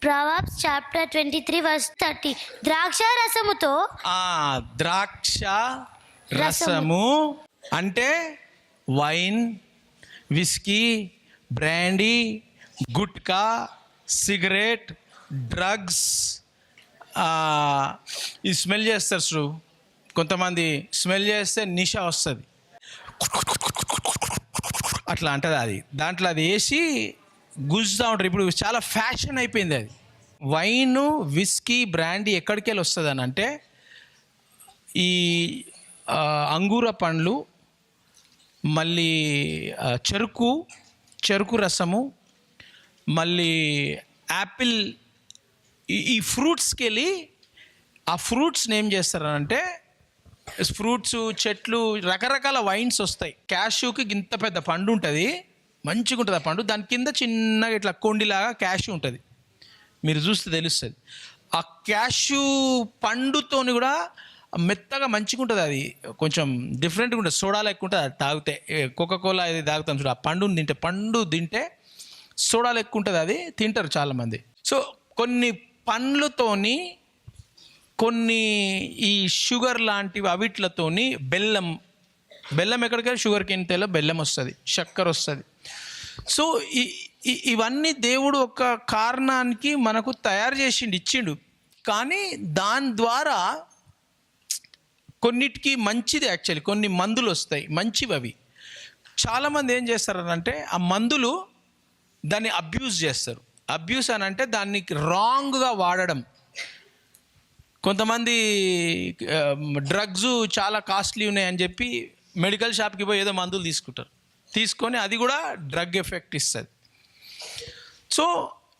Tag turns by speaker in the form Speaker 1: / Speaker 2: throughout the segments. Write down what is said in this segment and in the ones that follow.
Speaker 1: Proverbs chapter 23 verse 30. ద్రాక్ష రసముతో
Speaker 2: ద్రాక్ష రసము అంటే wine, whisky, brandy, gutka, cigarette, drugs. ఈ స్మెల్ చేస్తారు చూడు, కొంతమంది స్మెల్ చేస్తే నిష వస్తుంది, అట్లా అంటది. అది దాంట్లో అది వేసి గుంజుతూ ఉంటారు. ఇప్పుడు చాలా ఫ్యాషన్ అయిపోయింది అది. వైన్, విస్కీ, బ్రాండీ ఎక్కడికి వెళ్ళి వస్తుంది అని అంటే ఈ అంగూర పండ్లు, మళ్ళీ చెరుకు రసము, మళ్ళీ యాపిల్, ఈ ఫ్రూట్స్కి వెళ్ళి ఆ ఫ్రూట్స్ని ఏం చేస్తారనంటే ఫ్రూట్స్ చెట్లు, రకరకాల వైన్స్ వస్తాయి. క్యాష్యూకి ఇంత పెద్ద పండు ఉంటుంది, మంచిగా ఉంటుంది ఆ పండు. దాని కింద చిన్నగా ఇట్లా కొండిలాగా క్యాష్యూ ఉంటుంది, మీరు చూస్తే తెలుస్తుంది. ఆ క్యాష్యూ పండుతోని కూడా మెత్తగా మంచిగా ఉంటుంది. అది కొంచెం డిఫరెంట్గా ఉంటుంది, సోడాలు ఎక్కువ ఉంటుంది. అది తాగితే కోకోకోలా అది తాగుతాం చూడ, ఆ పండు తింటే సోడాలు ఎక్కువ ఉంటుంది, అది తింటారు చాలామంది. సో కొన్ని పండ్లతోని, కొన్ని ఈ షుగర్ లాంటివి అవిట్లతోని బెల్లం ఎక్కడికైనా షుగర్ కింద బెల్లం వస్తుంది, చక్కెర వస్తుంది. సో ఇవన్నీ దేవుడు ఒక కారణానికి మనకు తయారు చేసిండు, ఇచ్చిండు. కానీ దాని ద్వారా కొన్నిటికి మంచిది, యాక్చువల్లీ కొన్ని మందులు వస్తాయి మంచివి. అవి చాలామంది ఏం చేస్తారనంటే ఆ మందులు దాన్ని అబ్యూస్ చేస్తారు. అబ్యూస్ అని అంటే దాన్ని రాంగ్గా వాడడం. కొంతమంది డ్రగ్స్ చాలా కాస్ట్లీ ఉన్నాయని చెప్పి మెడికల్ షాప్కి పోయి ఏదో మందులు తీసుకొని అది కూడా డ్రగ్ ఎఫెక్ట్ ఇస్తుంది. సో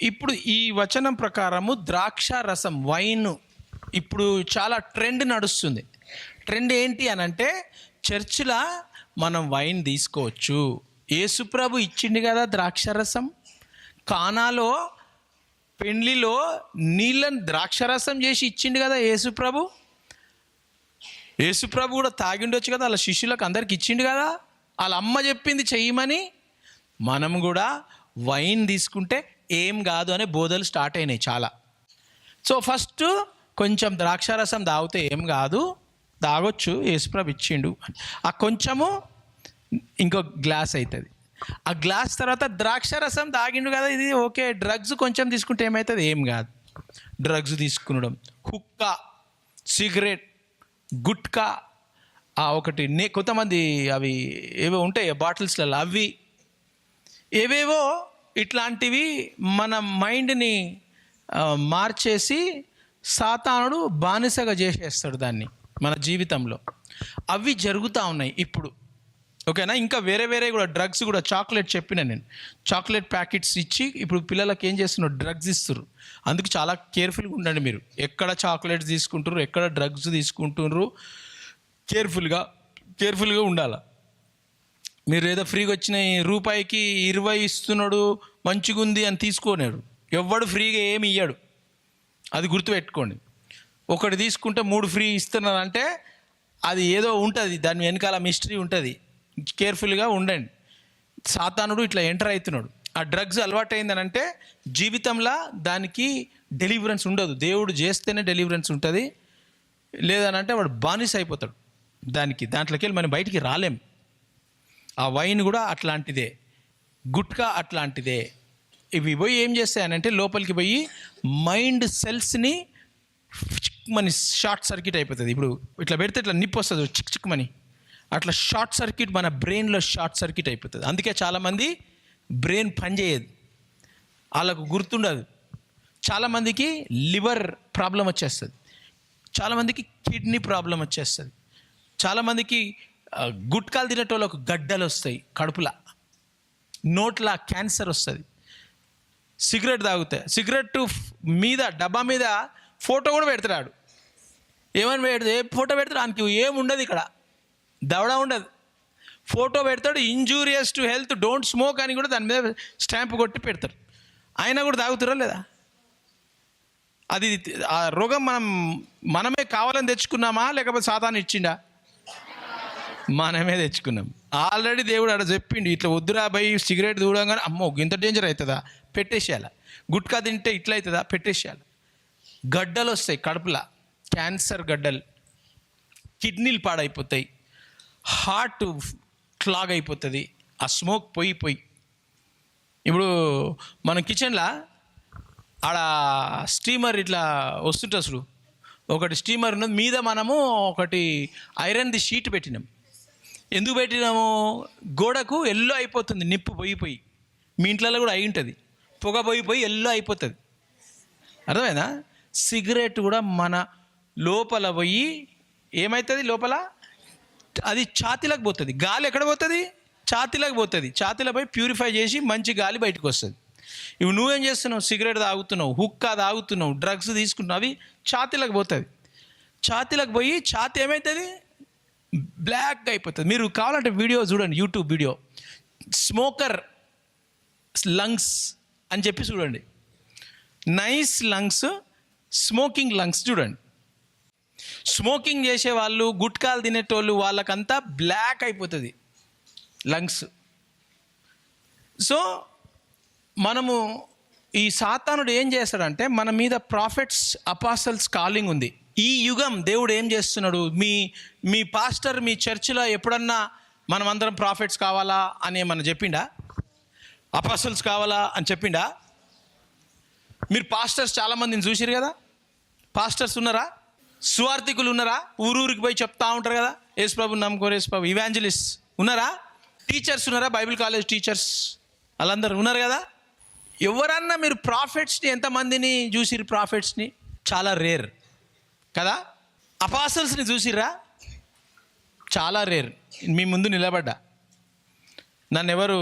Speaker 2: ఇప్పుడు ఈ వచనం ప్రకారము ద్రాక్ష రసం, వైన్ ఇప్పుడు చాలా ట్రెండ్ నడుస్తుంది. ట్రెండ్ ఏంటి అని అంటే చర్చిలో మనం వైన్ తీసుకోవచ్చు. యేసుప్రభు ఇచ్చిండు కదా ద్రాక్ష రసం. కానాలో పెండ్లిలో నీళ్ళని ద్రాక్షరసం చేసి ఇచ్చిండు కదా యేసుప్రభు. యేసుప్రభు కూడా తాగిండొచ్చు కదా, వాళ్ళ శిష్యులకు అందరికి ఇచ్చిండు కదా, వాళ్ళ అమ్మ చెప్పింది చెయ్యమని. మనం కూడా వైన్ తీసుకుంటే ఏం కాదు అనే బోధలు స్టార్ట్ అయినాయి చాలా. సో ఫస్ట్ కొంచెం ద్రాక్షారసం తాగితే ఏం కాదు, తాగొచ్చు, యేసుప్రభు ఇచ్చిండు. ఆ కొంచెము ఇంకో గ్లాస్ అవుతుంది. ఆ గ్లాస్ తర్వాత ద్రాక్షరసం తాగిండు కదా, ఇది ఓకే. డ్రగ్స్ కొంచెం తీసుకుంటే ఏమవుతుంది, ఏం కాదు. డ్రగ్స్ తీసుకునడం, హుక్కా, సిగరెట్, గుట్కా, ఒకటి కొంతమంది అవి ఏవో ఉంటాయి బాటిల్స్లలో, అవి ఏవేవో ఇట్లాంటివి మన మైండ్ని మార్చేసి సాతానుడు బానిసగా చేసేస్తాడు దాన్ని మన జీవితంలో. అవి జరుగుతూ ఉన్నాయి ఇప్పుడు, ఓకేనా. ఇంకా వేరే కూడా డ్రగ్స్ కూడా, చాక్లెట్ చెప్పిన నేను, చాక్లెట్ ప్యాకెట్స్ ఇచ్చి ఇప్పుడు పిల్లలకి ఏం చేస్తున్నారు, డ్రగ్స్ ఇస్తున్నారు. అందుకు చాలా కేర్ఫుల్గా ఉండండి మీరు. ఎక్కడ చాక్లెట్స్ తీసుకుంటారు, ఎక్కడ డ్రగ్స్ తీసుకుంటున్నారు, కేర్ఫుల్గా ఉండాలి. మీరు ఏదో ఫ్రీగా వచ్చిన రూపాయికి 20 ఇస్తున్నాడు మంచిగా ఉంది అని తీసుకోలేడు. ఎవ్వడు ఫ్రీగా ఏమి ఇయ్యాడు, అది గుర్తుపెట్టుకోండి. ఒకటి తీసుకుంటే 3 ఫ్రీ ఇస్తున్నారంటే అది ఏదో ఉంటుంది, దాని వెనకాల మిస్టరీ ఉంటుంది. కేర్ఫుల్గా ఉండండి. సాతానుడు ఇట్లా ఎంటర్ అవుతున్నాడు. ఆ డ్రగ్స్ అలవాటు అయిందనంటే జీవితంలో దానికి డెలివరెన్స్ ఉండదు. దేవుడు చేస్తేనే డెలివరెన్స్ ఉంటుంది, లేదనంటే వాడు బానిస అయిపోతాడు దాంట్లోకి వెళ్ళి మనం బయటికి రాలేం. ఆ వైన్ కూడా అట్లాంటిదే, గుట్కా అట్లాంటిదే. ఇవి పోయి ఏం చేస్తాయనంటే లోపలికి పోయి మైండ్ సెల్స్ని చిక్మని షార్ట్ సర్క్యూట్ అయిపోతుంది. ఇప్పుడు ఇట్లా పెడితే ఇట్లా నిప్పు వస్తుంది చిక్మని, అట్లా షార్ట్ సర్క్యూట్ మన బ్రెయిన్లో షార్ట్ సర్క్యూట్ అయిపోతుంది. అందుకే చాలామంది బ్రెయిన్ పనిచేయదు, వాళ్ళకు గుర్తుండదు. చాలామందికి లివర్ ప్రాబ్లం వచ్చేస్తుంది, చాలామందికి కిడ్నీ ప్రాబ్లం వచ్చేస్తుంది, చాలామందికి గుట్కాలు తినేటోళ్ళకు గడ్డలు వస్తాయి కడుపులా, నోట్లా క్యాన్సర్ వస్తుంది. సిగరెట్ తాగుతాయి, సిగరెట్ మీద డబ్బా మీద ఫోటో కూడా పెడతాడు. ఏమని పెడితే ఫోటో పెడతాడు, ఆయనకి ఏముండదు, ఇక్కడ దవడ ఉండదు. ఫోటో పెడతాడు, injurious to health, don't smoke అని కూడా దాని మీద స్టాంప్ కొట్టి పెడతారు. అయినా కూడా తాగుతారా లేదా? అది ఆ రోగం మనమే కావాలని తెచ్చుకున్నామా, లేకపోతే సాతాను ఇచ్చిండా? మనమే తెచ్చుకున్నాం. ఆల్రెడీ దేవుడు అక్కడ చెప్పిండు, ఇట్లా వద్దురా భయ్, సిగరెట్ దూడంగానే అమ్మో ఇంత డేంజర్ అవుతుందా, పెట్టేసేయాలి. గుట్కా తింటే ఇట్లా అవుతుందా, పెట్టేసేయాలి. గడ్డలు వస్తాయి కడుపులా, క్యాన్సర్ గడ్డలు, కిడ్నీలు పాడైపోతాయి, హార్ట్ క్లాగ్ అయిపోతుంది ఆ స్మోక్ పోయి. ఇప్పుడు మన కిచెన్లో ఆడ స్టీమర్ ఇట్లా వస్తుంటే అసలు ఒకటి స్టీమర్ ఉన్నది, మీద మనము ఒకటి ఐరన్ది షీట్ పెట్టినాం. ఎందుకు పెట్టినాము? గోడకు ఎల్లో అయిపోతుంది నిప్పు పోయి. మీ ఇంట్లో కూడా అయి ఉంటుంది, పొగ పోయి ఎల్లో అయిపోతుంది. అర్థమైందా? సిగరెట్ కూడా మన లోపల పోయి ఏమవుతుంది, లోపల అది ఛాతీలకు పోతుంది. గాలి ఎక్కడ పోతుంది? ఛాతీలకు పోతుంది. ఛాతీలో పోయి ప్యూరిఫై చేసి మంచి గాలి బయటకు వస్తుంది. ఇవి నువ్వేం చేస్తున్నావు? సిగరెట్ తాగుతున్నావు, హుక్కా తాగుతున్నావు, డ్రగ్స్ తీసుకుంటున్నావు, అవి ఛాతీలకు పోతుంది. ఛాతీలకు పోయి ఛాతీ ఏమవుతుంది? బ్లాక్గా అయిపోతుంది. మీరు కావాలంటే వీడియో చూడండి, యూట్యూబ్ వీడియో, స్మోకర్ లంగ్స్ అని చెప్పి చూడండి. నైస్ లంగ్స్, స్మోకింగ్ లంగ్స్ చూడండి. స్మోకింగ్ చేసే వాళ్ళు, గుట్కాలు తినేటోళ్ళు, వాళ్ళకంతా బ్లాక్ అయిపోతుంది లంగ్స్. సో మనము ఈ సాతానుడు ఏం చేస్తాడంటే, మన మీద ప్రాఫిట్స్ అపాసల్స్ కాలింగ్ ఉంది. ఈ యుగం దేవుడు ఏం చేస్తున్నాడు, మీ పాస్టర్ మీ చర్చిలో ఎప్పుడన్నా మనం అందరం ప్రాఫిట్స్ కావాలా అని ఏమన్నా చెప్పిండా? అపాసల్స్ కావాలా అని చెప్పిండా? మీరు పాస్టర్స్ చాలామందిని చూసిరు కదా, పాస్టర్స్ ఉన్నారా? సువార్థికులు ఉన్నారా? ఊరికి పోయి చెప్తా ఉంటారు కదా, యేసు ప్రభుని నమ్ముకోరు, యేసు ప్రభు. ఇవాంజలిస్ట్ ఉన్నారా? టీచర్స్ ఉన్నారా? బైబిల్ కాలేజ్ టీచర్స్ వాళ్ళందరూ ఉన్నారు కదా. ఎవరన్నా మీరు ప్రాఫిట్స్ని ఎంతమందిని చూసిరు? ప్రాఫిట్స్ని చాలా రేర్ కదా. అపాసల్స్ని చూసిర్రా? చాలా రేర్. మీ ముందు నిలబడ్డా, నన్ను ఎవరు,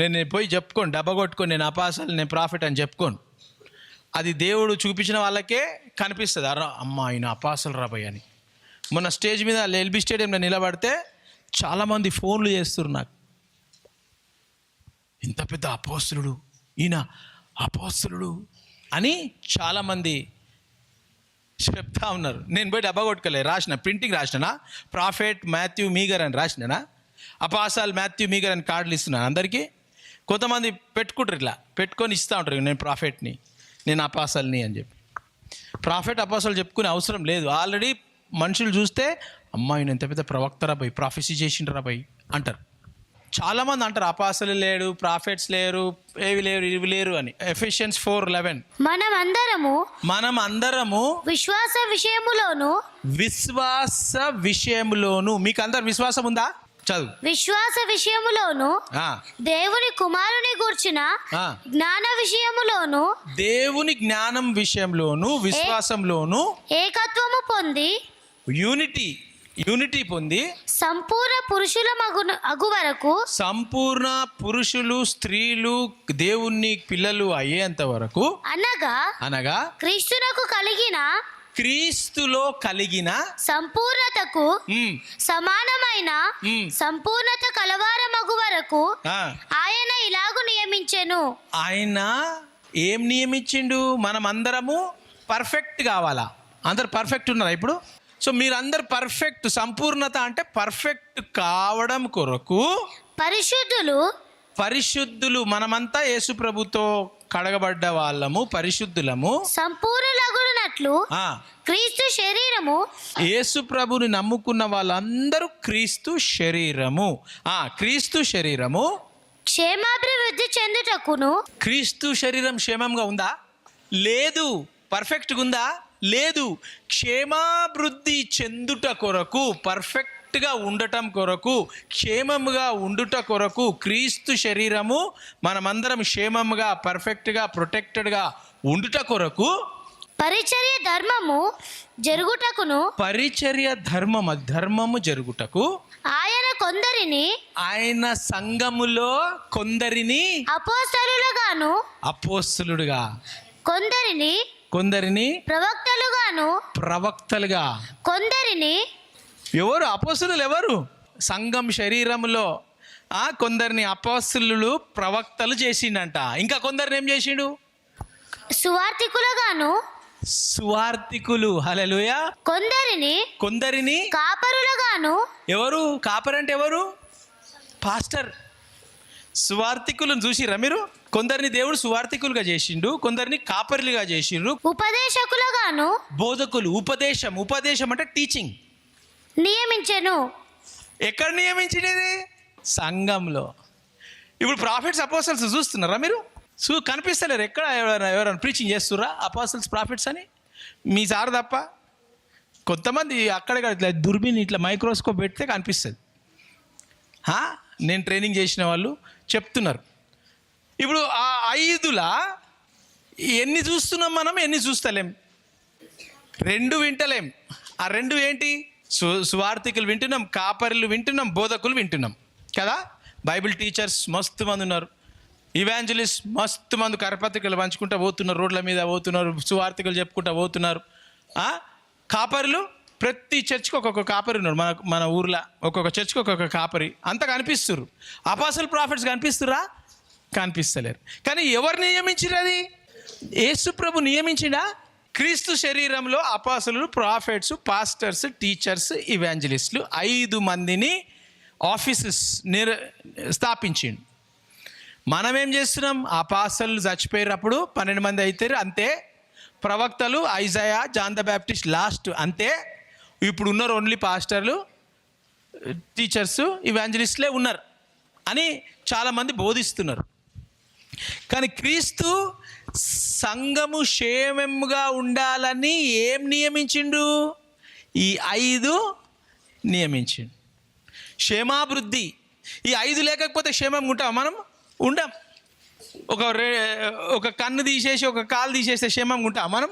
Speaker 2: నేను పోయి చెప్పుకోను, డబ్బా కొట్టుకొని నేను అపాసల్, నేను ప్రాఫిట్ అని చెప్పుకోను. అది దేవుడు చూపించిన వాళ్ళకే కనిపిస్తుంది. అమ్మ ఆయన అపాసలు రాబోయ్ అని. మొన్న స్టేజ్ మీద ఎల్బీ స్టేడియంలో నిలబడితే చాలామంది ఫోన్లు చేస్తున్నారు నాకు, ఇంత పెద్ద అపోస్తలుడు, ఈయన అపోస్తలుడు అని చాలామంది చెప్తా ఉన్నారు. నేను పోయి డబ్బా కొట్టుకోలే, ప్రింటింగ్ రాసినా, ప్రాఫెట్ మాథ్యూ మీగర్ అని రాసినా, అపాసాల్ మాథ్యూ మీగర్ అని కార్డులు ఇస్తున్నాను అందరికీ. కొంతమంది పెట్టుకుంటారు, ఇట్లా పెట్టుకొని ఇస్తూ ఉంటారు, నేను ప్రాఫెట్ని, నేను అపాసల్ని అని చెప్పి. ప్రాఫెట్ అపాసలు చెప్పుకునే అవసరం లేదు. ఆల్రెడీ మనుషులు చూస్తే అమ్మాయిని ఎంత పెద్ద ప్రవక్తరా పోయి, ప్రాఫెసీ చేసిండ్రా పోయి అంటారు. చాలామంది అంటారు అపాసలు లేడు, ప్రాఫిట్స్ లేరు, ఏవి లేరు, ఇవి లేరు అని. ఎఫెసియన్స్ 4:11
Speaker 1: మనం అందరము విశ్వాస విషయములోను, మీకు అందరు విశ్వాసం ఉందా? చదువు. విశ్వాస విషయములోను, దేవుని కుమారుని గూర్చిన జ్ఞాన విషయములోను, దేవుని జ్ఞానం విషయంలోను, విశ్వాసంలోను ఏకత్వము పొంది, యూనిటీ పొంది, సంపూర్ణ పురుషుల అగు వరకు, సంపూర్ణ పురుషులు స్త్రీలు దేవుని పిల్లలు అయ్యేంత వరకు, అనగా క్రీస్తులో కలిగిన సంపూర్ణతకు సమానమైన సంపూర్ణత కలవారమగు వరకు ఆయన ఇలాగు నియమించెను. ఆయన ఏం నియమించిండు? మనం అందరము పర్ఫెక్ట్ కావాలా? అందరు పర్ఫెక్ట్ ఉన్నారా ఇప్పుడు? సో మీరందరు పర్ఫెక్ట్, సంపూర్ణత అంటే పర్ఫెక్ట్ కావడం కొరకు పరిశుద్ధులు మనమంతా యేసు ప్రభుతో కడగబడ్డ వాళ్ళము, పరిశుద్ధులము, సంపూర్ణులగునట్లు క్రీస్తు శరీరము. యేసు ప్రభుని నమ్ముకున్న వాళ్ళందరూ క్రీస్తు శరీరము. క్రీస్తు శరీరము క్షేమాభివృద్ధి చెందుటకును. క్రీస్తు శరీరం క్షేమంగా ఉందా? లేదు. పర్ఫెక్ట్గా ఉందా? లేదు. క్షేమాభివృద్ధి చెందుట కొరకు, పర్ఫెక్ట్గా ఉండటం కొరకు, క్షేమముగా ఉండుట కొరకు క్రీస్తు శరీరము మనమందరం క్షేమముగా, పర్ఫెక్ట్గా, ప్రొటెక్టెడ్గా ఉండుట కొరకు పరిచర్య ధర్మము జరుగుటకు ఆయన సంఘములో కొందరిని అపోస్తలుడుగా, కొందరిని ప్రవక్తలుగా, కొందరిని ఎవరు అపోస్తలులు? ఎవరు? సంఘం శరీరంలో కొందరిని అపోస్తలులు, ప్రవక్తలు చేసిండంట. ఇంకా కొందరిని ఏం చేసిండు?
Speaker 2: సువార్తికులు. హల్లెలూయా. కొందరిని
Speaker 1: కాపరులుగాను.
Speaker 2: ఎవరు కాపర్ అంటే ఎవరు? పాస్టర్. సువార్తికులను చూసిరా మీరు? కొందరిని దేవుడు సువార్తికులుగా చేసిండు, కొందరిని కాపరులుగా చేసిండు.
Speaker 1: ఉపదేశకులుగాను.
Speaker 2: బోధకులు. ఉపదేశం అంటే టీచింగ్.
Speaker 1: నియమించెను.
Speaker 2: ఎక్కడ నియమించినది? సంఘంలో. ఇప్పుడు ప్రాఫిట్స్ అపోస్టల్స్ చూస్తున్నారా మీరు? కనిపిస్తలేరు ఎక్కడ? ఎవరైనా ప్రీచింగ్ చేస్తుర్రా అపోస్టల్స్ ప్రాఫిట్స్ అని? మీ సార్ తప్ప. కొంతమంది అక్కడక్కడ ఇట్లా దుర్బిని ఇట్లా మైక్రోస్కోప్ పెడితే కనిపిస్తుంది. నేను ట్రైనింగ్ చేసిన వాళ్ళు చెప్తున్నారు. ఇప్పుడు ఆ 5లా ఎన్ని చూస్తున్నాం మనం, ఎన్ని చూస్తలేం? 2 వింటలేం. ఆ 2 ఏంటి? సువార్తికులు వింటున్నాం, కాపరులు వింటున్నాం, బోధకులు వింటున్నాం కదా. బైబిల్ టీచర్స్ మస్తు మంది ఉన్నారు, ఇవాంజలిస్ట్ మస్తు మంది కరపత్రికలు పంచుకుంటూ పోతున్నారు, రోడ్ల మీద పోతున్నారు, సువార్తికలు చెప్పుకుంటూ పోతున్నారు. కాపరులు ప్రతి చర్చ్కి ఒక్కొక్క కాపరి ఉన్నారు. మన ఊర్లో ఒక్కొక్క చర్చ్కి ఒక్కొక్క కాపరి. అంతా కనిపిస్తున్నారు. అపోస్టల్ ప్రాఫిట్స్ కనిపిస్తురా? కనిపిస్తలేరు. కానీ ఎవరు నియమించిరు? అది యేసు ప్రభు నియమించిండా? క్రీస్తు శరీరంలో అపోస్తలులు, ప్రాఫిట్స్, పాస్టర్స్, టీచర్స్, ఇవాంజలిస్టులు 5 మందిని ఆఫీసెస్ స్థాపించిండు. మనం ఏం చేస్తున్నాం? అపోస్తలులు చచ్చిపోయినప్పుడు 12 మంది అవుతారు అంతే. ప్రవక్తలు Isaiah, John the Baptist last అంతే. ఇప్పుడు ఉన్నారు ఓన్లీ పాస్టర్లు, టీచర్స్, ఇవాంజలిస్టులే ఉన్నారు అని చాలామంది బోధిస్తున్నారు. కానీ క్రీస్తు సంఘము క్షేమంగా ఉండాలని ఏం నియమించిండు? ఈ 5 నియమించిండు. క్షేమాభివృద్ధి. ఈ 5 లేకపోతే క్షేమంగా ఉంటాం మనం? ఉండం. ఒక కన్ను తీసేసి ఒక కాలు తీసేస్తే క్షేమంగా ఉంటాం మనం?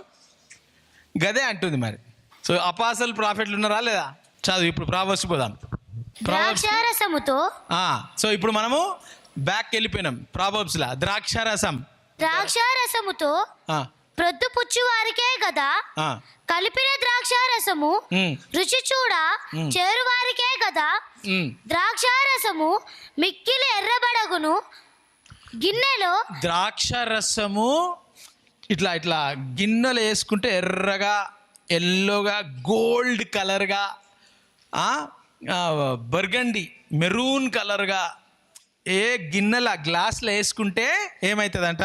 Speaker 2: గదే అంటుంది మరి. సో అపోస్తలులు ప్రాఫిట్లు ఉన్నారా లేదా? చదువు ఇప్పుడు ప్రావర్బ్స్ పోదాం.
Speaker 1: ద్రాక్షారసముతో.
Speaker 2: సో ఇప్పుడు మనము బ్యాక్ వెళ్ళిపోయినాం ప్రావర్బ్స్లా.
Speaker 1: ద్రాక్షారసముతో ప్రొద్దుపుచ్చు వారికే కదా కలిపిన ద్రాక్షారసము రుచి చూడ చేరు వారికే కదా ద్రాక్షారసము మిక్కిలి ఎర్రబడగును గిన్నెలో.
Speaker 2: ద్రాక్షరసము ఇట్లా ఇట్లా గిన్నెలు వేసుకుంటే ఎర్రగా, ఎల్లోగా, గోల్డ్ కలర్గా, బర్గండి మెరూన్ కలర్గా ఏ గిన్నెల గ్లాస్లో వేసుకుంటే ఏమవుతుందంట?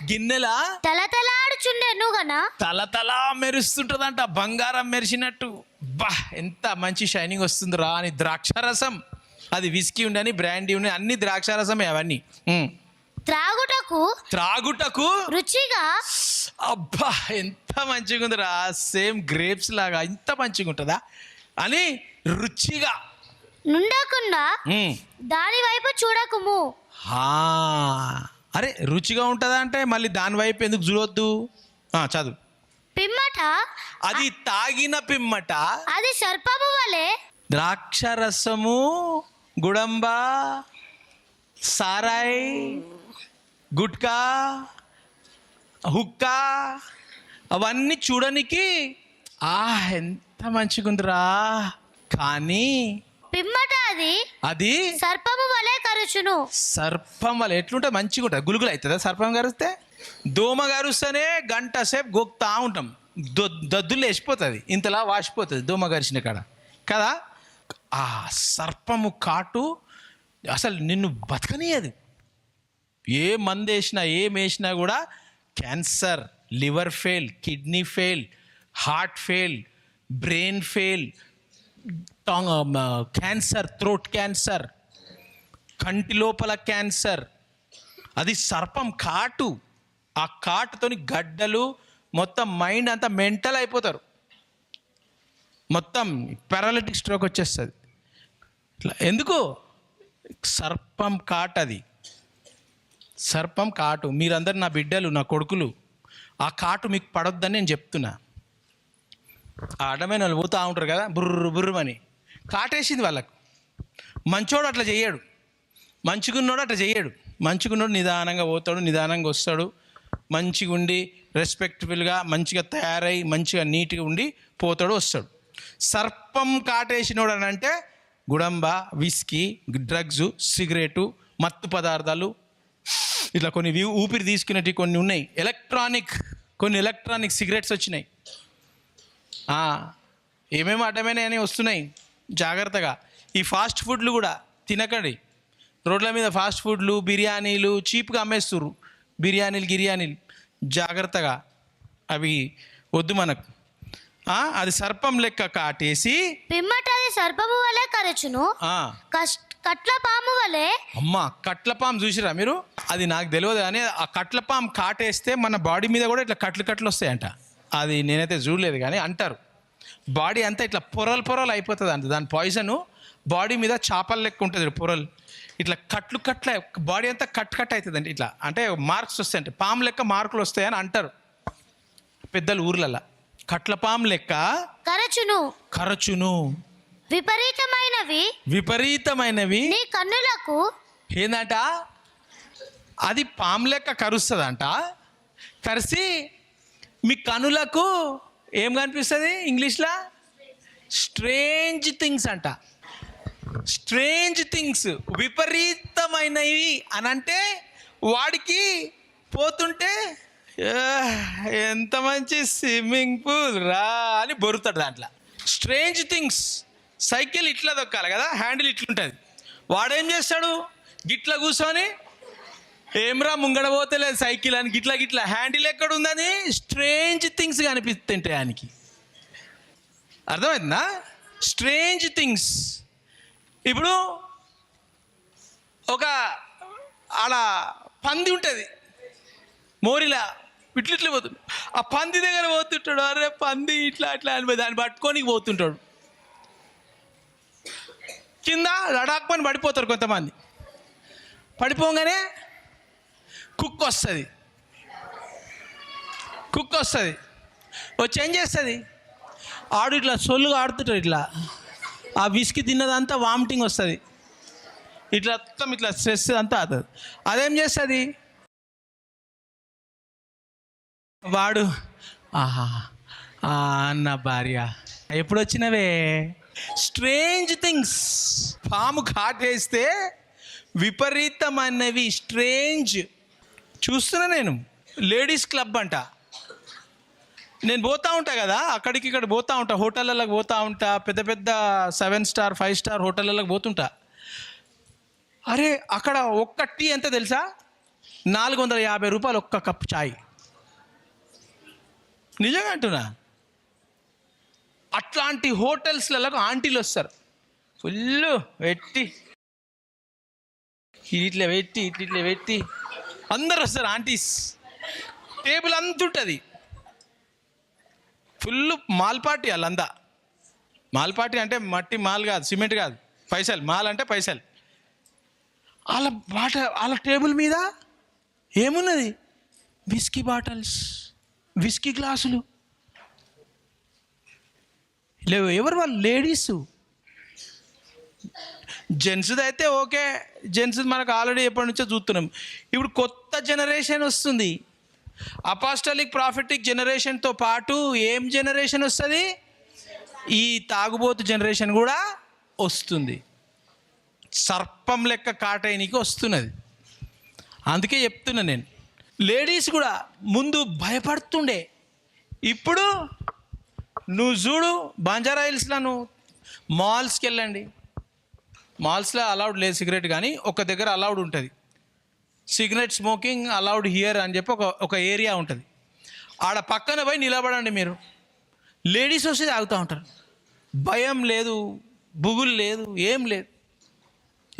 Speaker 2: గిన్నెల
Speaker 1: తలతలాడుచుండెను గనా
Speaker 2: తలతలా మెరుస్తుంటుందంట, బంగారం మెరిసినట్టు. బా ఎంత మంచి షైనింగ్ వస్తుంది రా అని. ద్రాక్షారసం. అది విస్కీ ఉండని, బ్రాండీ ఉండని, అన్ని ద్రాక్షారసమే అవన్నీ. త్రాగుటకు
Speaker 1: రుచిగా.
Speaker 2: అబ్బా ఎంత మంచిగా ఉందిరా, సేమ్ గ్రేప్స్ లాగా ఇంత మంచిగా ఉంటుందా అని. రుచిగా
Speaker 1: నుండకుండా దాని వైపు చూడకుము.
Speaker 2: అరే రుచిగా ఉంటుందా అంటే మళ్ళీ దాని వైపు ఎందుకు చూడొద్దు? చదువు.
Speaker 1: పిమ్మట
Speaker 2: అది తాగిన పిమ్మట
Speaker 1: అది సర్పము వలె.
Speaker 2: ద్రాక్షరసము, గుడంబ, సారాయి, గుట్కా, హుక్కా అవన్నీ చూడనికి ఎంత మంచిగా ఉందిరా. కానీ
Speaker 1: పిమ్మట
Speaker 2: అది
Speaker 1: సర్పము వలె కరుచును.
Speaker 2: సర్పం వలె ఎట్లుంటుంది? మంచిగా ఉంటుంది. గులుగులు అవుతుందా సర్పం కరిస్తే? దోమ కరుస్తేనే గంట సేపు గోక్తా ఉంటాం, దద్దులు వేసిపోతుంది, ఇంతలా వాసిపోతుంది దోమ కరిచిన కాడ కదా. ఆ సర్పము కాటు అసలు నిన్ను బతకనీయదు. ఏ మందు వేసినా ఏం వేసినా కూడా cancer, liver fail, kidney fail, heart fail, brain fail, cancer, throat cancer, కంటి లోపల క్యాన్సర్. అది సర్పం కాటు. ఆ కాటుతోని గడ్డలు, మొత్తం మైండ్ అంతా మెంటల్ అయిపోతారు, మొత్తం పారాలిటిక్ స్ట్రోక్ వచ్చేస్తుంది. ఇట్లా ఎందుకు? సర్పం కాటు. అది సర్పం కాటు. మీరందరు నా బిడ్డలు, నా కొడుకులు, ఆ కాటు మీకు పడొద్దని నేను చెప్తున్నా. ఆ అడ్డమైన వాళ్ళు పోతూ ఉంటారు కదా, బుర్రు బుర్రమని కాటేసింది వాళ్ళకు. మంచోడు అట్లా చేయడు, మంచిగున్నోడు అట్లా చేయడు. మంచిగున్నోడు నిదానంగా పోతాడు, నిదానంగా వస్తాడు, మంచిగా ఉండి రెస్పెక్ట్ఫుల్గా మంచిగా తయారై మంచిగా నీట్గా ఉండి పోతాడు, వస్తాడు. సర్పం కాటేసినోడు అని అంటే గుడంబ, విస్కీ, డ్రగ్స్, సిగరెటు, మత్తు పదార్థాలు, ఇట్లా కొన్ని ఊపిరి తీసుకునేటివి కొన్ని ఉన్నాయి, ఎలక్ట్రానిక్ కొన్ని ఎలక్ట్రానిక్ సిగరెట్స్ వచ్చినాయి, ఏమేమి అడ్డమైనవి అని వస్తున్నాయి. జాగ్రత్తగా. ఈ ఫాస్ట్ ఫుడ్లు కూడా తినకండి. రోడ్ల మీద ఫాస్ట్ ఫుడ్లు, బిర్యానీలు చీప్గా అమ్మేస్తుర్రు. గిర్యానీలు జాగ్రత్తగా, అవి వద్దు మనకు. అది సర్పం లెక్క కాటేసి
Speaker 1: పిమ్మటది సర్పము వలె కరచును, కట్ల పాము వలె.
Speaker 2: అమ్మ, కట్ల పాము చూసిరా మీరు? అది నాకు తెలియదు కానీ ఆ కట్ల పాము కాటేస్తే మన బాడీ మీద కూడా ఇట్లా కట్లు వస్తాయంట. అది నేనైతే చూడలేదు కానీ అంటారు. బాడీ అంతా ఇట్లా పొరలు అయిపోతుంది అంట. దాని పాయిజను బాడీ మీద చేపల లెక్క ఉంటుంది, పొరలు ఇట్లా కట్ల బాడీ అంతా కట్ అవుతుందండి. ఇట్లా అంటే మార్క్స్ వస్తాయంట, పాము లెక్క మార్కులు వస్తాయని అంటారు పెద్దలు ఊర్లల్లో. కట్ల పాము లెక్క కరచును. విపరీతమైనవి
Speaker 1: నీ కన్నులకు.
Speaker 2: ఏందంట? అది పాము లెక్క కరుస్తుందంట. కరిసి మీ కనులకు ఏం కనిపిస్తుంది? ఇంగ్లీష్లో స్ట్రేంజ్ థింగ్స్ అంట. స్ట్రేంజ్ థింగ్స్, విపరీతమైనవి అని అంటే వాడికి పోతుంటే ఎంత మంచి స్విమ్మింగ్ పూల్ రా అని బొరుతాడు దాంట్లో. Strange things. సైకిల్ ఇట్లా దొక్కాలి కదా, హ్యాండిల్ ఇట్లుంటుంది. వాడేం చేస్తాడు? గిట్లా కూర్చొని ఏమ్రా ముంగడ పోతలేదు సైకిల్ అని గిట్లా హ్యాండిల్ ఎక్కడ ఉందని స్ట్రేంజ్ థింగ్స్ కనిపిస్తుంటాయి ఆయనకి. అర్థమవుతుందా? Strange things. ఇప్పుడు ఒక ఆడ పంది ఉంటుంది మోరిలా, ఇట్లా పోతుంది. ఆ పంది దగ్గర పోతుంటాడు. అరే పంది ఇట్లా అని దాన్ని పట్టుకొని పోతుంటాడు. కింద లడాక్ పని పడిపోతారు కొంతమంది. పడిపోగానే కుక్క వస్తుంది. వచ్చి ఏం చేస్తుంది? ఆడు ఇట్లా సొల్లుగా ఆడుతుంటాడు. ఇట్లా ఆ విసికి తిన్నదంతా వామిటింగ్ వస్తుంది. ఇట్లా స్ట్రెస్ అంతా అవుతుంది. అదేం చేస్తుంది? వాడు అన్న భార్య ఎప్పుడు వచ్చినవే? Strange things. పాము కాటేస్తే విపరీతమైనవి, స్ట్రేంజ్. చూస్తున్నా నేను. లేడీస్ క్లబ్ అంట. నేను పోతూ ఉంటా కదా, అక్కడికి ఇక్కడ పోతూ ఉంటా, హోటళ్ళకి పోతూ ఉంటా, పెద్ద 7 స్టార్ 5 స్టార్ హోటళ్ళకి పోతుంటా. అరే అక్కడ ఒక్క టీ ఎంత తెలుసా? 450 రూపాయలు ఒక్క కప్ చాయ్. నిజంగా అంటున్నా. అట్లాంటి హోటల్స్లలో ఆంటీలు వస్తారు, ఫుల్ పెట్టి ఇట్లా పెట్టి అందరు వస్తారు ఆంటీస్. టేబుల్ అంత ఉంటుంది, ఫుల్ మాల్ పార్టీ. వాళ్ళంతా మాల్ పార్టీ అంటే మట్టి మాల్ కాదు, సిమెంట్ కాదు, పైసలు. మాల్ అంటే పైసలు. వాళ్ళ టేబుల్ మీద ఏమున్నది? విస్కీ బాటిల్స్, విస్కీ గ్లాసులు లేవు. ఎవరు వాళ్ళు? లేడీస్. జెంట్స్ది అయితే ఓకే, జెంట్స్ మనకు ఆల్రెడీ ఎప్పటి నుంచో చూస్తున్నాం. ఇప్పుడు కొత్త జనరేషన్ వస్తుంది. అపాస్టలిక్ ప్రాఫిటిక్ జనరేషన్తో పాటు ఏం జనరేషన్ వస్తుంది? ఈ తాగుబోతు జనరేషన్ కూడా వస్తుంది. సర్పం లెక్క కాటైనికి వస్తున్నది. అందుకే చెప్తున్నా నేను. లేడీస్ కూడా ముందు భయపడుతుండే, ఇప్పుడు నువ్వు చూడు బంజారా హిల్స్లో, నువ్వు మాల్స్కి వెళ్ళండి. మాల్స్లో అలౌడ్ లేదు సిగరెట్, కానీ ఒక దగ్గర అలౌడ్ ఉంటుంది. సిగరెట్ స్మోకింగ్ అలౌడ్ హియర్ అని చెప్పి ఒక ఏరియా ఉంటుంది. ఆడ పక్కన పోయి నిలబడండి మీరు. లేడీస్ వచ్చి తాగుతూ ఉంటారు. భయం లేదు, బుగులు లేదు, ఏం లేదు.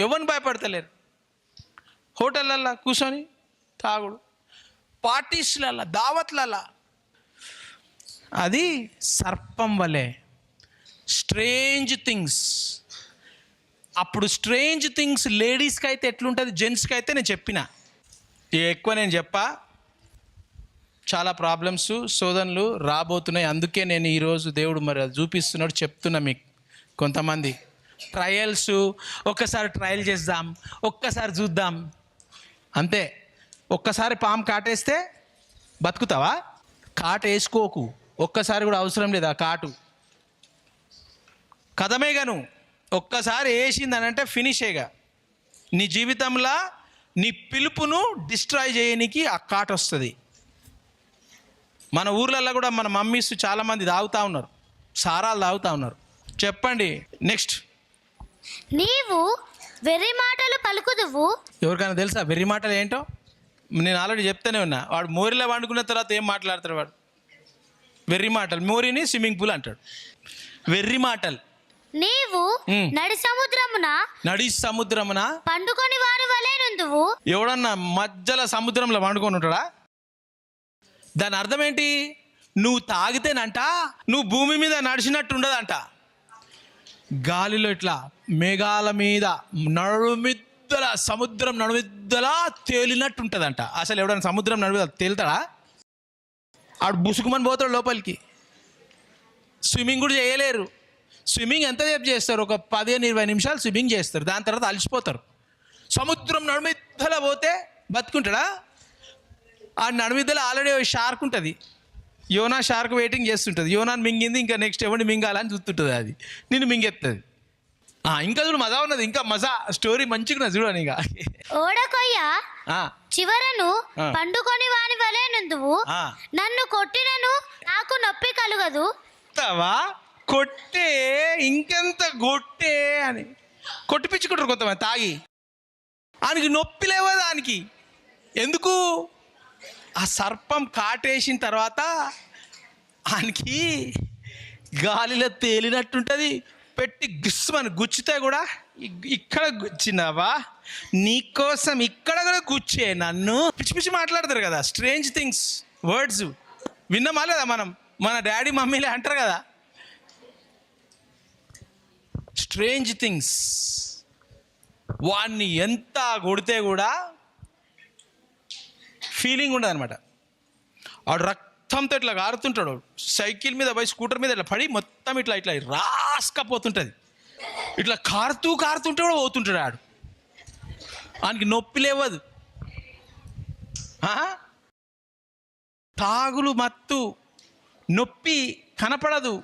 Speaker 2: ఎవరిని భయపడతలేరు. హోటళ్ళల్లో కూర్చొని తాగుడు, పార్టీస్లల్లో, దావత్లల్లో. అది సర్పం వలె. Strange things. అప్పుడు స్ట్రేంజ్ థింగ్స్ లేడీస్కి అయితే ఎట్లుంటుంది, జెంట్స్కి అయితే నేను చెప్పిన ఎక్కువ నేను చాలా ప్రాబ్లమ్స్ శోధనలు రాబోతున్నాయి. అందుకే నేను ఈరోజు దేవుడు మరి అది చూపిస్తున్నాడు, చెప్తున్నా మీకు. కొంతమంది ట్రయల్స్, ఒక్కసారి ట్రయల్ చేద్దాం, ఒక్కసారి చూద్దాం అంతే. ఒక్కసారి పాము కాటేస్తే బతుకుతావా? కాటు వేసుకోకు. ఒక్కసారి కూడా అవసరం లేదు ఆ కాటు. కథమేగాను ఒక్కసారి వేసిందనంటే ఫినిషేగా. నీ జీవితంలో నీ పిలుపును డిస్ట్రాయ్ చేయడానికి ఆ కాటు వస్తుంది. మన ఊర్లలో కూడా మన మమ్మీస్ చాలామంది తాగుతూ ఉన్నారు, సారాలు తాగుతూ ఉన్నారు. చెప్పండి నెక్స్ట్.
Speaker 1: నీవు వెర్రి మాటలు పలుకుదువు.
Speaker 2: ఎవరికైనా తెలుసా వెర్రి మాటలు ఏంటో? నేను ఆల్రెడీ చెప్తానే ఉన్నా. వాడు మోరిలో వండుకున్న తర్వాత ఏం మాట్లాడతాడు వాడు? వెర్రి మాటలు. మోరిని స్విమ్మింగ్ పూల్ అంటాడు. వెర్రి మాటలు.
Speaker 1: నీవు నడి సముద్రమున పండుకొని వారి వలె నుందువు.
Speaker 2: ఎవడన్నా మధ్యలో సముద్రంలో వండుకొని ఉంటాడా? దాని అర్థం ఏంటి? నువ్వు తాగితేనంట నువ్వు భూమి మీద నడిచినట్టు ఉండదంట. గాలిలో ఇట్లా మేఘాల మీద నడుమిద్దల సముద్రం నడుమిద్దల తేలినట్టు ఉంటుందంట. అసలు ఎవడన్నా సముద్రం నడుమిద్దల తేలుతాడా? ఆడు బుసుకుమని పోతాడు లోపలికి. స్విమ్మింగ్ కూడా చేయలేరు. స్విమ్మింగ్ ఎంతసేపు చేస్తారు? ఒక 15-20 నిమిషాలు స్విమ్మింగ్ చేస్తారు, దాని తర్వాత అలసిపోతారు. సముద్రం నడుమిద్దల పోతే బతుకుంటాడా? ఆ నడుమిద్దల ఆల్రెడీ షార్క్ ఉంటుంది, యోనా షార్క్ వెయిటింగ్ చేస్తుంటుంది. యోనాని మింగింది, ఇంకా నెక్స్ట్ ఎవరిని మింగాలని చూస్తుంటుంది. అది నిన్ను మింగెత్తది. ఇంకా చూడు మజా ఉన్నది, ఇంకా మజా స్టోరీ మంచిగా చూడని. ఇక
Speaker 1: ఓడకొయ్య చివరను పండుకొని వాని వలె నుందువు. నన్ను కొట్టినను నాకు నొప్పి కలుగదు.
Speaker 2: కొట్టే ఇంకెంత కొట్టే అని కొట్టిపించుకుంటారు కొంతమంది తాగి. ఆయనకి నొప్పి లేవా దానికి? ఎందుకు? ఆ సర్పం కాటేసిన తర్వాత ఆయనకి గాలిలో తేలినట్టుంటుంది. పెట్టి గిస్మని గుచ్చితే కూడా ఇక్కడ గుచ్చినావా, నీకోసం ఇక్కడ కూడా గుచ్చే నన్ను. పిచ్చి పిచ్చి మాట్లాడతారు కదా, స్ట్రేంజ్ థింగ్స్, వర్డ్స్ విన్నామా లేదా మనం? మన డాడీ మమ్మీలే అంటారు కదా స్ట్రేంజ్ థింగ్స్. వాడిని ఎంత కొడితే కూడా ఫీలింగ్ ఉండదు అనమాట. వాడు రక్తంతో ఇట్లా కారుతుంటాడు. సైకిల్ మీద పోయి స్కూటర్ మీద ఇట్లా పడి మొత్తం ఇట్లా ఇట్లా రాసుకపోతుంటుంది. ఇట్లా కారుతుంటే కూడా పోతుంటాడు ఆడు. ఆయనకి నొప్పి లేవదు. తాగులు మత్తు నొప్పి కనపడదు.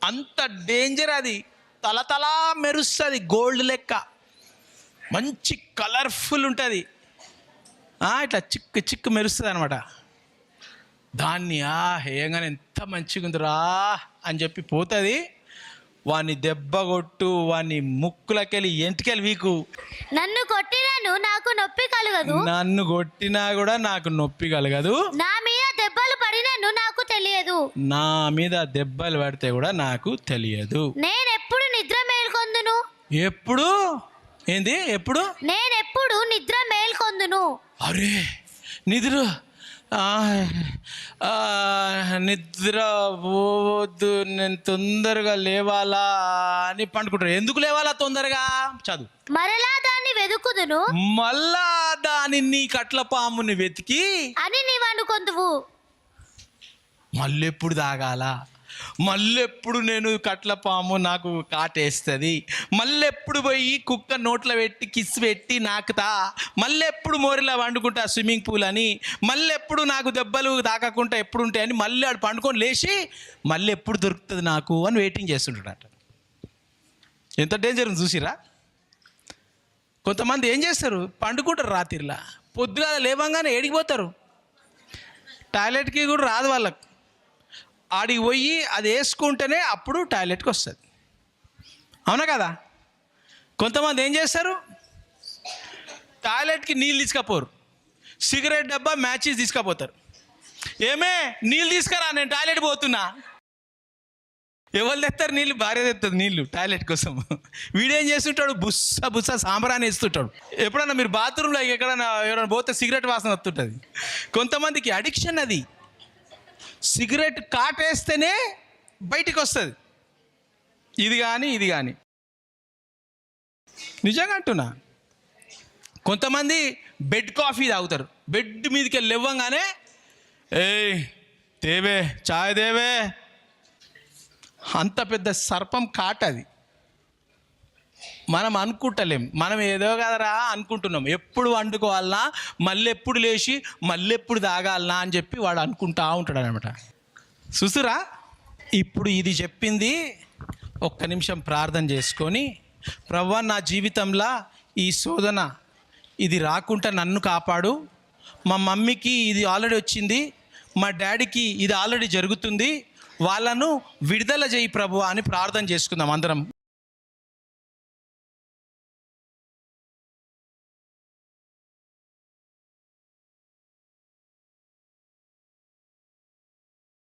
Speaker 2: అంత డేంజర్ అది. తలతలా మెరుస్తుంది, గోల్డ్ లెక్క మంచి కలర్ఫుల్ ఉంటుంది. ఇట్లా చిక్కు మెరుస్తుంది అనమాట. దాన్ని హేయంగానే ఎంత మంచిగా ఉందిరా అని చెప్పి పోతుంది. వాడిని దెబ్బ కొట్టు, వాడిని ముక్కులకెళ్ళి ఎంటికెళ్ళి వీకు.
Speaker 1: నన్ను కొట్టినాను నాకు నొప్పి కలగదు.
Speaker 2: నన్ను కొట్టినా కూడా నాకు నొప్పి కలగదు.
Speaker 1: నా మీద దెబ్బలు పడినాను నాకు తెలియదు.
Speaker 2: నా మీద దెబ్బలు పడితే కూడా నాకు తెలియదు.
Speaker 1: నేను ఎప్పుడు నిద్ర మేల్కొందును.
Speaker 2: ఎప్పుడు ఏంది? ఎప్పుడు
Speaker 1: నేనెప్పుడు నిద్ర మేల్కొందును.
Speaker 2: అరే నిద్ర నిద్ర పోవద్దు, నేను తొందరగా లేవాలా అని పండుకుంటారు. ఎందుకు లేవాలా తొందరగా? చదువు.
Speaker 1: మరలా దాన్ని వెతుకుదును,
Speaker 2: మళ్ళా దాని నీ కట్ల పాముని వెతికి
Speaker 1: అని నీవు అనుకొందువు.
Speaker 2: మళ్ళెప్పుడు తాగాల, మళ్ళెప్పుడు నేను కట్ల పాము నాకు కాటేస్తుంది, మళ్ళెప్పుడు పోయి కుక్క నోట్లో పెట్టి కిస్ పెట్టి నాకుతా, మళ్ళెప్పుడు మోరిలా వండుకుంటా స్విమ్మింగ్ పూల్ అని, మళ్ళెప్పుడు నాకు దెబ్బలు తాకకుండా ఎప్పుడు ఉంటాయని మళ్ళీ ఆడు పండుకొని లేచి మళ్ళీ ఎప్పుడు దొరుకుతుంది నాకు అని వెయిటింగ్ చేస్తుంటాడట. ఎంత డేంజర్ ఉంది చూసిరా. కొంతమంది ఏం చేస్తారు, పండుకుంటారు రాత్రిలా, పొద్దుగా లేవంగానే ఏడికిపోతారు. టాయిలెట్కి కూడా రాదు వాళ్ళకు. ఆడికి పోయి అది వేసుకుంటేనే అప్పుడు టాయిలెట్కి వస్తుంది. అవునా కదా? కొంతమంది ఏం చేస్తారు, టాయిలెట్కి నీళ్ళు తీసుకపోరు, సిగరెట్ డబ్బా మ్యాచెస్ తీసుకపోతారు. ఏమే నీళ్ళు తీసుకురా, నేను టాయిలెట్ పోతున్నా. ఎవరు తెస్తారు నీళ్ళు? భార్య తెస్తుంది నీళ్ళు టాయిలెట్ కోసం. వీడేం చేస్తుంటాడు, బుస్స సాంబ్రాన్ని వేస్తుంటాడు. ఎప్పుడన్నా మీరు బాత్రూంలో ఎక్కడన్నా ఎవరైనా పోతే సిగరెట్ వాసన వస్తుంటుంది. కొంతమందికి అడిక్షన్ అది. సిగరెట్ కాటేస్తేనే బయటికి వస్తుంది. ఇది కానీ నిజంగా అంటున్నా. కొంతమంది బెడ్ కాఫీ తాగుతారు. బెడ్ మీదకి వెళ్ళి ఇవ్వంగానే తేవే చాయ్ దేవే. అంత పెద్ద సర్పం కాటది. మనం అనుకుంటలేం, మనం ఏదో కదరా అనుకుంటున్నాం. ఎప్పుడు వండుకోవాలన్నా, మళ్ళీ ఎప్పుడు లేచి మళ్ళీ ఎప్పుడు తాగాలనా అని చెప్పి వాడు అనుకుంటా ఉంటాడు అనమాట. చూసురా, ఇప్పుడు ఇది చెప్పింది ఒక్క నిమిషం ప్రార్థన చేసుకొని, ప్రభువా నా జీవితంలో ఈ శోధన ఇది రాకుండా నన్ను కాపాడు. మా మమ్మీకి ఇది ఆల్రెడీ వచ్చింది, మా డాడీకి ఇది ఆల్రెడీ జరుగుతుంది, వాళ్ళను విడుదల చేయి ప్రభు అని ప్రార్థన చేసుకుందాం అందరం.